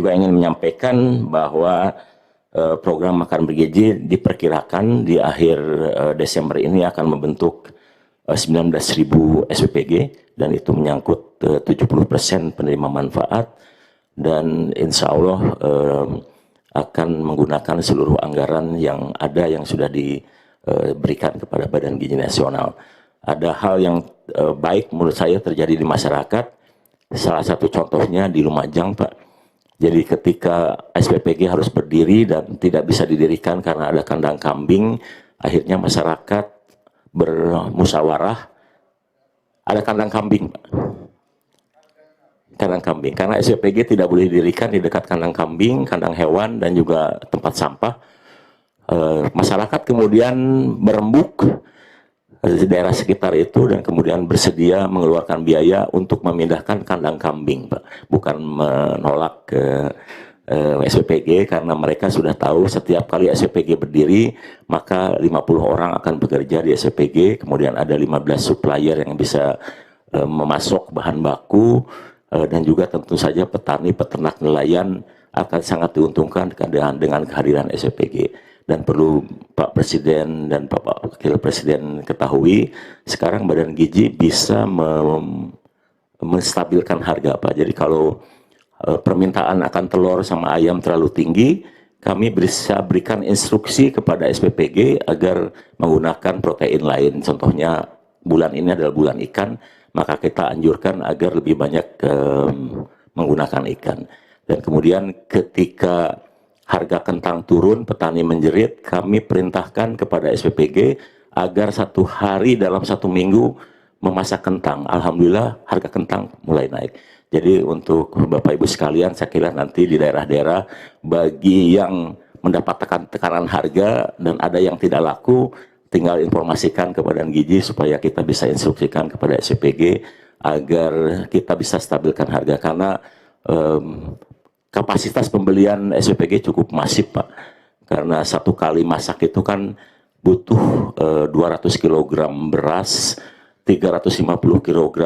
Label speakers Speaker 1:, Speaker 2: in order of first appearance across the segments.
Speaker 1: juga ingin menyampaikan bahwa program makan bergizi diperkirakan di akhir Desember ini akan membentuk 19.000 SPPG, dan itu menyangkut 70% penerima manfaat, dan insya Allah akan menggunakan seluruh anggaran yang ada yang sudah diberikan kepada Badan Gizi Nasional. Ada hal yang baik menurut saya terjadi di masyarakat. Salah satu contohnya di Lumajang, Pak. Jadi ketika SPPG harus berdiri dan tidak bisa didirikan karena ada kandang kambing, akhirnya masyarakat bermusyawarah, ada kandang kambing, Pak. Kandang kambing, karena SPPG tidak boleh didirikan di dekat kandang kambing, kandang hewan, dan juga tempat sampah. Masyarakat kemudian berembuk di daerah sekitar itu dan kemudian bersedia mengeluarkan biaya untuk memindahkan kandang kambing, Pak. Bukan menolak ke SPPG, karena mereka sudah tahu setiap kali SPPG berdiri maka 50 orang akan bekerja di SPPG, kemudian ada 15 supplier yang bisa memasok bahan baku, dan juga tentu saja petani, peternak, nelayan akan sangat diuntungkan dengan kehadiran SPPG. Dan perlu Pak Presiden dan Bapak Wakil Presiden ketahui, sekarang Badan Gizi bisa menstabilkan harga, Pak. Jadi kalau permintaan akan telur sama ayam terlalu tinggi, kami bisa berikan instruksi kepada SPPG agar menggunakan protein lain. Contohnya bulan ini adalah bulan ikan, maka kita anjurkan agar lebih banyak menggunakan ikan. Dan kemudian ketika harga kentang turun, petani menjerit, kami perintahkan kepada SPPG agar satu hari dalam satu minggu memasak kentang. Alhamdulillah harga kentang mulai naik. Jadi untuk Bapak Ibu sekalian, saya kira nanti di daerah-daerah bagi yang mendapatkan tekanan harga dan ada yang tidak laku, tinggal informasikan kepada Badan Gizi supaya kita bisa instruksikan kepada SPPG agar kita bisa stabilkan harga, karena kapasitas pembelian SPPG cukup masif, Pak. Karena satu kali masak itu kan butuh 200 kg beras, 350 kg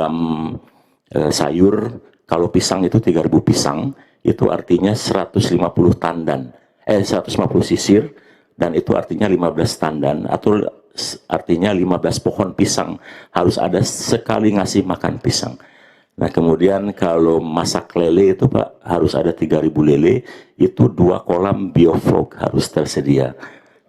Speaker 1: sayur. Kalau pisang itu 3.000 pisang, itu artinya 150 tandan, 150 sisir, dan itu artinya 15 tandan, atau artinya 15 pohon pisang harus ada sekali ngasih makan pisang. Nah kemudian kalau masak lele itu, Pak, harus ada 3.000 lele, itu 2 kolam bioflok harus tersedia.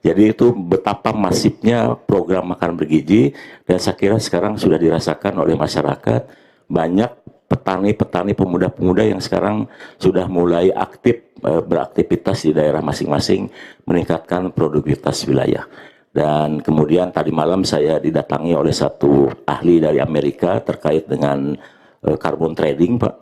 Speaker 1: Jadi itu betapa masifnya program makan bergizi, dan saya kira sekarang sudah dirasakan oleh masyarakat. Banyak petani-petani, pemuda-pemuda yang sekarang sudah mulai aktif beraktivitas di daerah masing-masing, meningkatkan produktivitas wilayah. Dan kemudian tadi malam saya didatangi oleh satu ahli dari Amerika terkait dengan carbon trading, Pak.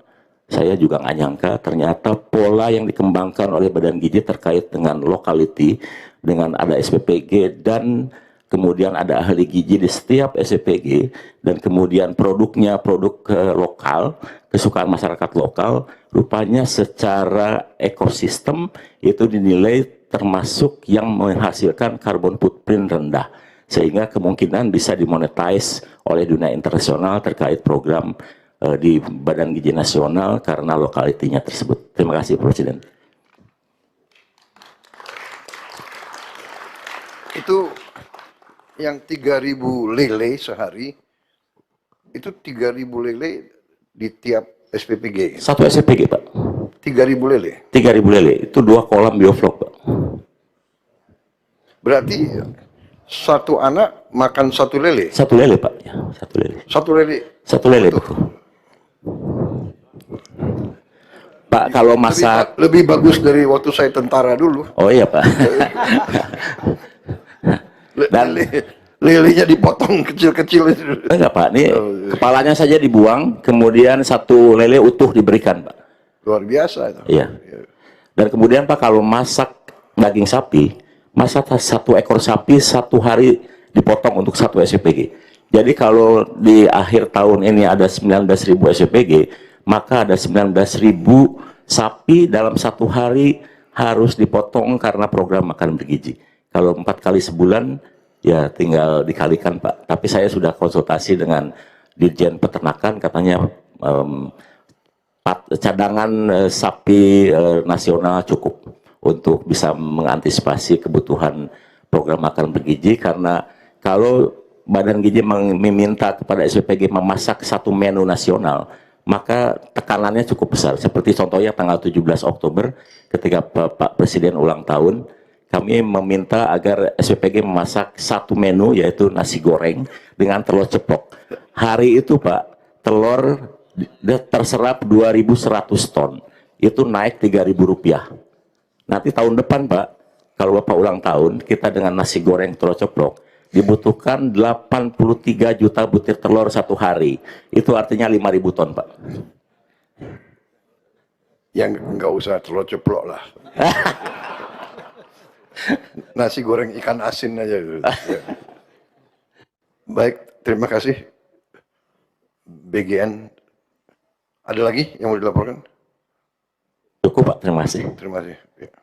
Speaker 1: Saya juga nggak nyangka ternyata pola yang dikembangkan oleh Badan Gizi terkait dengan locality, dengan ada SPPG dan kemudian ada ahli gizi di setiap SPPG, dan kemudian produknya produk lokal, kesukaan masyarakat lokal, rupanya secara ekosistem itu dinilai termasuk yang menghasilkan carbon footprint rendah, sehingga kemungkinan bisa dimonetize oleh dunia internasional terkait program di Badan Gizi Nasional karena lokalitinya tersebut. Terima kasih, Presiden.
Speaker 2: Itu yang 3.000 lele sehari, itu 3.000 lele di tiap SPPG.
Speaker 1: Satu SPPG, Pak.
Speaker 2: 3.000 lele.
Speaker 1: 3.000 lele itu 2 kolam bioflok, Pak.
Speaker 2: Berarti satu anak makan 1 lele.
Speaker 1: 1 lele, Pak. Ya, 1 lele.
Speaker 2: 1 lele.
Speaker 1: 1 lele, Pak. Pak, kalau masak
Speaker 2: lebih bagus dari waktu saya tentara dulu.
Speaker 1: Oh iya, Pak. Dan
Speaker 2: lelenya dipotong kecil-kecil.
Speaker 1: Enggak, Pak, ini kepalanya saja dibuang, kemudian 1 lele utuh diberikan, Pak.
Speaker 2: Luar biasa itu.
Speaker 1: Iya. Dan kemudian, Pak, kalau masak daging sapi, masak 1 ekor sapi 1 hari dipotong untuk 1 SPPG. Jadi kalau di akhir tahun ini ada 19.000 SPPG, maka ada 19.000 sapi dalam 1 hari harus dipotong karena program makan bergizi. Kalau 4 kali sebulan, ya tinggal dikalikan, Pak. Tapi saya sudah konsultasi dengan Dirjen Peternakan, katanya cadangan sapi nasional cukup untuk bisa mengantisipasi kebutuhan program makan bergizi, karena kalau Badan Gizi meminta kepada SPPG memasak satu menu nasional, maka tekanannya cukup besar. Seperti contohnya tanggal 17 Oktober ketika Pak Presiden ulang tahun, kami meminta agar SPPG memasak satu menu, yaitu nasi goreng dengan telur ceplok. Hari itu Pak, telur terserap 2.100 ton, itu naik Rp3.000. Nanti tahun depan Pak, kalau Bapak ulang tahun, kita dengan nasi goreng telur ceplok, dibutuhkan 83 juta butir telur satu hari. Itu artinya 5.000 ton Pak.
Speaker 2: Yang nggak usah telur ceplok lah. Nasi goreng ikan asin aja. Ya. Baik, terima kasih. BGN. Ada lagi yang mau dilaporkan?
Speaker 1: Cukup Pak, terima kasih.
Speaker 2: Terima kasih. Ya.